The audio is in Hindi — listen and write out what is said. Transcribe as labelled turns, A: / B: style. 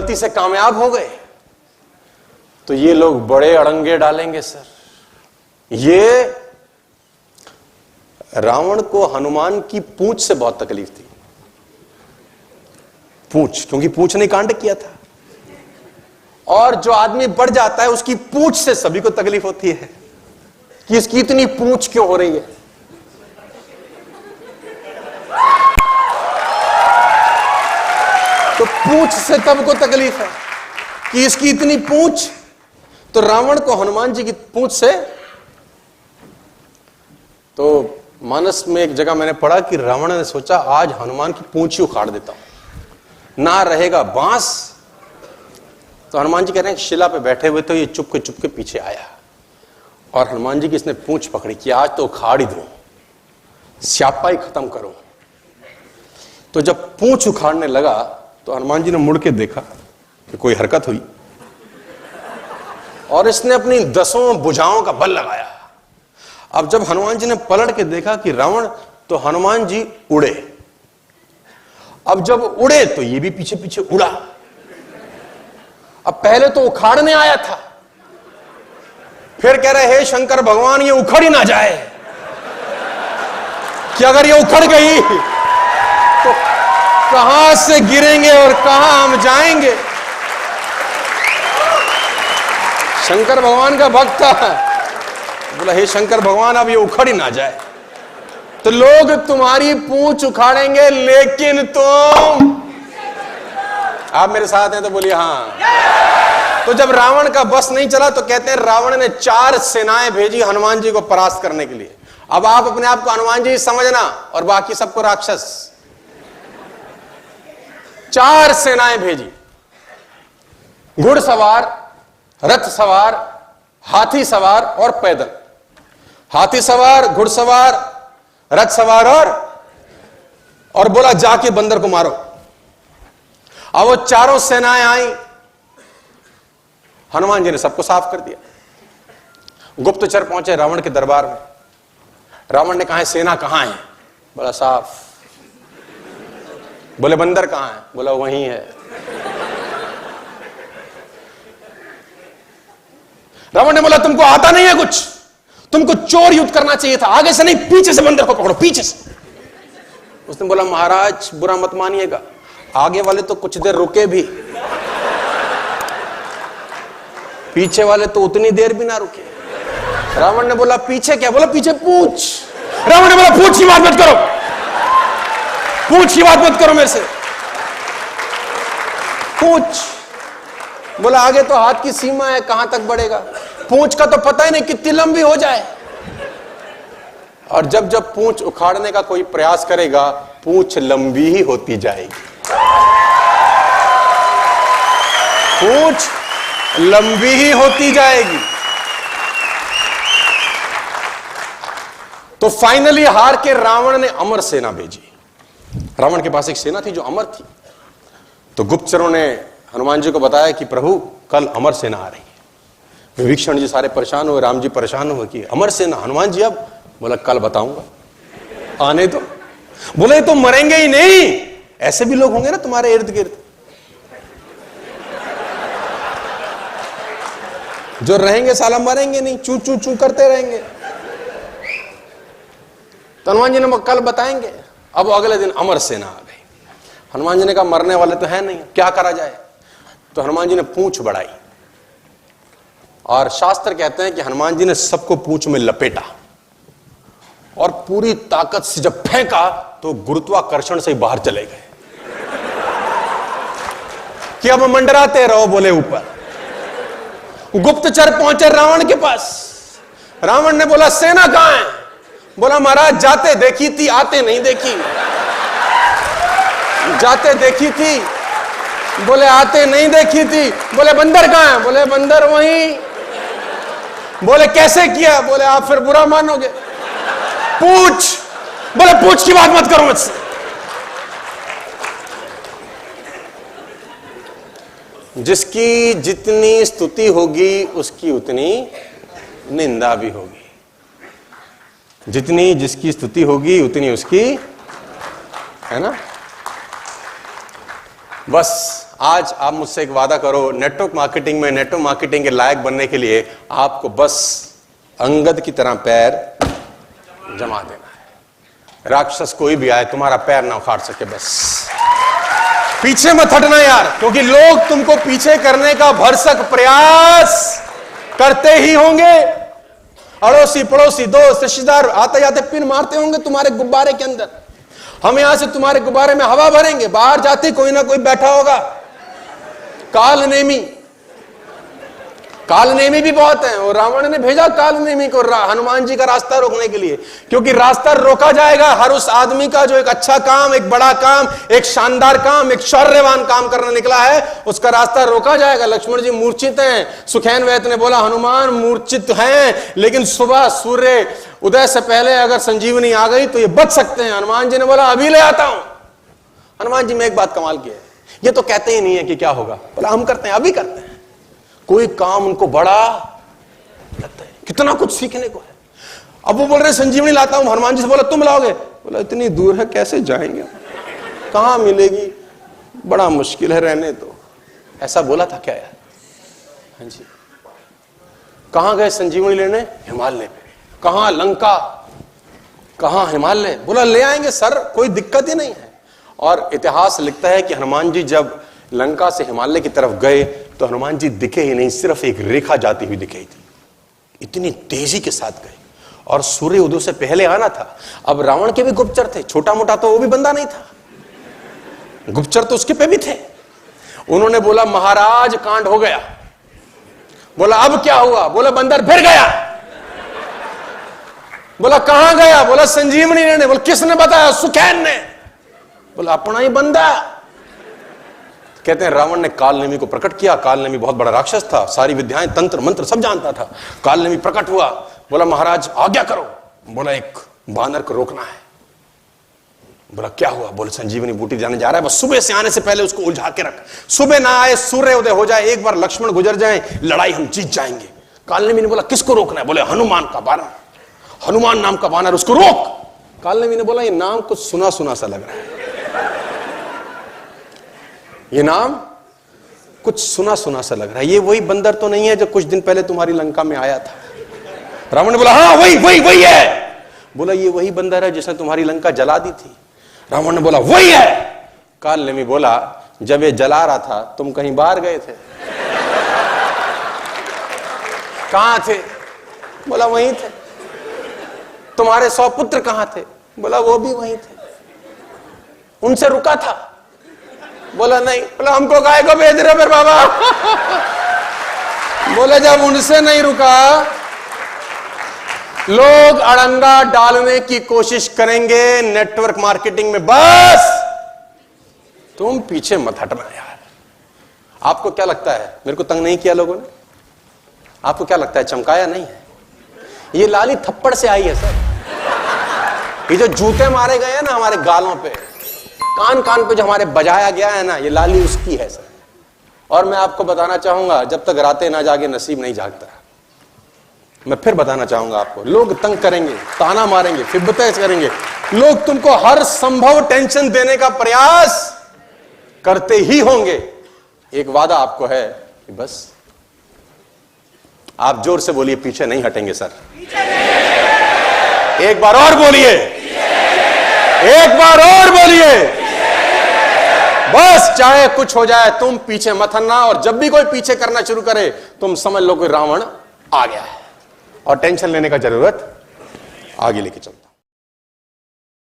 A: गलती से कामयाब हो गए तो ये लोग बड़े अड़ंगे डालेंगे सर। ये रावण को हनुमान की पूंछ से बहुत तकलीफ थी, पूंछ, क्योंकि पूंछ ने कांड किया था। और जो आदमी बढ़ जाता है उसकी पूंछ से सभी को तकलीफ होती है कि इसकी इतनी पूंछ क्यों हो रही है। तो पूंछ से सबको तकलीफ है कि इसकी इतनी पूंछ। तो रावण को हनुमान जी की पूंछ से, तो मानस में एक जगह मैंने पढ़ा कि रावण ने सोचा आज हनुमान की पूंछ ही उखाड़ देता हूं, ना रहेगा बांस। तो हनुमान जी कह रहे हैं शिला पे बैठे हुए तो ये चुपके पीछे आया और हनुमान जी की इसने पूंछ पकड़ी कि आज तो उखाड़ ही दूं, स्यापा ही खत्म करूं। तो जब पूंछ उखाड़ने लगा तो हनुमान जी ने मुड़ के देखा कि कोई हरकत हुई और इसने अपनी 10 भुजाओं का बल लगाया। अब जब हनुमान जी ने पलट के देखा कि रावण, तो हनुमान जी उड़े। अब जब उड़े तो ये भी पीछे पीछे उड़ा। अब पहले तो उखाड़ने आया था, फिर कह रहे हे शंकर भगवान ये उखड़ ही ना जाए कि अगर ये उखड़ गई तो कहां से गिरेंगे और कहां हम जाएंगे। शंकर भगवान का भक्त था, बोला हे शंकर भगवान अब ये उखड़ ही ना जाए। तो लोग तुम्हारी पूंछ उखाड़ेंगे लेकिन तुम, आप मेरे साथ हैं तो बोलिए हाँ। तो जब रावण का बस नहीं चला तो कहते हैं रावण ने 4 सेनाएं भेजी हनुमान जी को परास्त करने के लिए। अब आप अपने आप को हनुमान जी समझना और बाकी सबको राक्षस। 4 सेनाएं भेजी, घुड़सवार, रथ सवार, हाथी सवार और पैदल। हाथी सवार, घुड़सवार, रथ सवार और बोला जाके बंदर को मारो। अब वो चारों सेनाएं आई, हनुमान जी ने सबको साफ कर दिया। गुप्तचर पहुंचे रावण के दरबार में। रावण ने कहा सेना कहां है? बोला साफ। बोले बंदर कहां है? बोला वहीं है। रावण ने बोला तुमको आता नहीं है कुछ, तुमको चोर युद्ध करना चाहिए था, आगे से नहीं पीछे से बंदर को पकड़ो, पीछे से। उसने बोला महाराज बुरा मत मानिएगा, आगे वाले तो कुछ देर रुके भी, पीछे वाले तो उतनी देर भी ना रुके। रावण ने बोला पीछे क्या? बोला पीछे पूछ। रावण ने बोला पूछ की बात मत करो, पूछ की बात मत करो मेरे से, पूछ। बोला आगे तो हाथ की सीमा है, कहां तक बढ़ेगा, पूंछ का तो पता ही नहीं कितनी लंबी हो जाए। और जब जब पूंछ उखाड़ने का कोई प्रयास करेगा पूंछ लंबी ही होती जाएगी, पूंछ लंबी ही होती जाएगी। तो फाइनली हार के रावण ने अमर सेना भेजी। रावण के पास एक सेना थी जो अमर थी। तो गुप्तचरों ने हनुमान जी को बताया कि प्रभु कल अमर सेना आ रही है। विभीषण जी सारे परेशान हुए, राम जी परेशान हुए कि अमर सेना, हनुमान जी अब? बोला कल बताऊंगा, आने दो। बोले तो मरेंगे ही नहीं, ऐसे भी लोग होंगे ना तुम्हारे इर्द गिर्द जो रहेंगे साला मरेंगे नहीं, चू चू चू करते रहेंगे। तो हनुमान जी ने कल बताएंगे। अब अगले दिन अमर सेना आ गई। हनुमान जी ने कहा मरने वाले तो है नहीं, क्या करा जाए? तो हनुमान जी ने पूंछ बढ़ाई और शास्त्र कहते हैं कि हनुमान जी ने सबको पूंछ में लपेटा और पूरी ताकत से जब फेंका तो गुरुत्वाकर्षण से बाहर चले गए कि अब मंडराते रहो, बोले ऊपर। गुप्तचर पहुंचे रावण के पास। रावण ने बोला सेना कहां है? बोला महाराज जाते देखी थी, आते नहीं देखी। जाते देखी थी, बोले आते नहीं देखी थी। बोले बंदर कहां है? बोले बंदर वहीं। बोले कैसे किया? बोले आप फिर बुरा मानोगे, पूछ। बोले पूछ की बात मत करो मुझसे। जिसकी जितनी स्तुति होगी उसकी उतनी निंदा भी होगी, जितनी जिसकी स्तुति होगी उतनी उसकी, है ना। बस आज आप मुझसे एक वादा करो, नेटवर्क मार्केटिंग के लायक बनने के लिए आपको बस अंगद की तरह पैर जमा देना है। राक्षस कोई भी आए तुम्हारा पैर ना उखाड़ सके, बस पीछे मत हटना यार, क्योंकि लोग तुमको पीछे करने का भरसक प्रयास करते ही होंगे। अड़ोसी पड़ोसी दोस्त रिश्तेदार आते जाते पिन मारते होंगे तुम्हारे गुब्बारे के अंदर। हम यहां से तुम्हारे गुब्बारे में हवा भरेंगे, बाहर जाते कोई ना कोई बैठा होगा। कालनेमी भी बहुत है, और रावण ने भेजा कालनेमी को हनुमान जी का रास्ता रोकने के लिए, क्योंकि रास्ता रोका जाएगा हर उस आदमी का जो एक अच्छा काम, एक बड़ा काम, एक शानदार काम, एक शौर्यवान काम करने निकला है, उसका रास्ता रोका जाएगा। लक्ष्मण जी मूर्छित हैं। सुखैन वैद्य ने बोला हनुमान मूर्छित हैं, लेकिन सुबह सूर्य उदय से पहले अगर संजीवनी आ गई तो ये बच सकते हैं। हनुमान जी ने बोला अभी ले आता हूं। हनुमान जी में एक बात कमाल की है, ये तो कहते ही नहीं है कि क्या होगा, बोला हम करते हैं, अभी करते हैं। कोई काम उनको बड़ा लगता है, कितना कुछ सीखने को है। अब वो बोल रहे संजीवनी लाता हूं। हनुमान जी से बोला तुम लाओगे? बोला इतनी दूर है कैसे जाएंगे, कहां मिलेगी, बड़ा मुश्किल है, रहने दो। ऐसा बोला था क्या यार? हाँ जी। कहां गए संजीवनी लेने? हिमालय पे। कहां? लंका। कहां? हिमालय। बोला ले आएंगे सर, कोई दिक्कत ही नहीं है। और इतिहास लिखता है कि हनुमान जी जब लंका से हिमालय की तरफ गए तो हनुमान जी दिखे ही नहीं, सिर्फ एक रेखा जाती हुई दिखाई थी। इतनी तेजी के साथ गए, और सूर्य उदय से पहले आना था। अब रावण के भी गुप्तचर थे, छोटा मोटा तो वो भी बंदा नहीं था, गुप्तचर तो उसके पे भी थे। उन्होंने बोला महाराज कांड हो गया। बोला अब क्या हुआ? बोला बंदर फिर गया। बोला कहां गया? बोला संजीवनी लेने। बोला किसने बताया? सुखैन ने। बोला अपना ही बंदा। कहते हैं रावण ने कालनेमी को प्रकट किया। कालनेमी बहुत बड़ा राक्षस था, सारी विद्याएं तंत्र मंत्र सब जानता था। कालनेमी प्रकट हुआ, बोला महाराज आज्ञा करो। बोला एक बानर को रोकना है। बोला क्या हुआ? बोले संजीवनी बूटी जाने जा रहा है, बस सुबह से आने से पहले उसको उलझा के रख, सुबह ना आए सूर्य उदय हो जाए, एक बार लक्ष्मण गुजर जाए, लड़ाई हम जीत जाएंगे। कालनेमी ने बोला किसको रोकना है? बोले हनुमान का बानर, हनुमान नाम का बानर, उसको रोक। कालनेमी ने बोला ये नाम कुछ सुना सुना सा लग रहा है, ये नाम कुछ सुना सुना सा लग रहा है, ये वही बंदर तो नहीं है जो कुछ दिन पहले तुम्हारी लंका में आया था? रावण ने बोला हाँ वही है। बोला ये वही बंदर है जिसने तुम्हारी लंका जला दी थी? रावण ने बोला वही है। कालनेमी बोला जब ये जला रहा था तुम कहीं बाहर गए थे? कहां थे? बोला वहीं थे। तुम्हारे 100 पुत्र कहां थे? बोला वो भी वहीं थे। उनसे रुका था? बोला नहीं। बोला हमको गाय को भेज रहे फिर बाबा? बोले जब उनसे नहीं रुका, लोग अड़ंगा डालने की कोशिश करेंगे नेटवर्क मार्केटिंग में, बस तुम पीछे मत हटना यार। आपको क्या लगता है मेरे को तंग नहीं किया लोगों ने? आपको क्या लगता है चमकाया नहीं है? ये लाली थप्पड़ से आई है सर। ये जो जूते मारे गए हैं ना हमारे गालों पे, कान कान पे जो हमारे बजाया गया है ना, ये लाली उसकी है सर। और मैं आपको बताना चाहूंगा जब तक रातें ना जागे नसीब नहीं जागता। मैं फिर बताना चाहूंगा आपको, लोग तंग करेंगे, ताना मारेंगे, फिब्बतें करेंगे, लोग तुमको हर संभव टेंशन देने का प्रयास करते ही होंगे। एक वादा आपको है कि बस आप जोर से बोलिए पीछे नहीं हटेंगे सर। एक बार और बोलिए, एक बार और बोलिए, बस चाहे कुछ हो जाए तुम पीछे मत हटना। और जब भी कोई पीछे करना शुरू करे तुम समझ लो कि रावण आ गया है और टेंशन लेने का जरूरत आगे लेके चलो।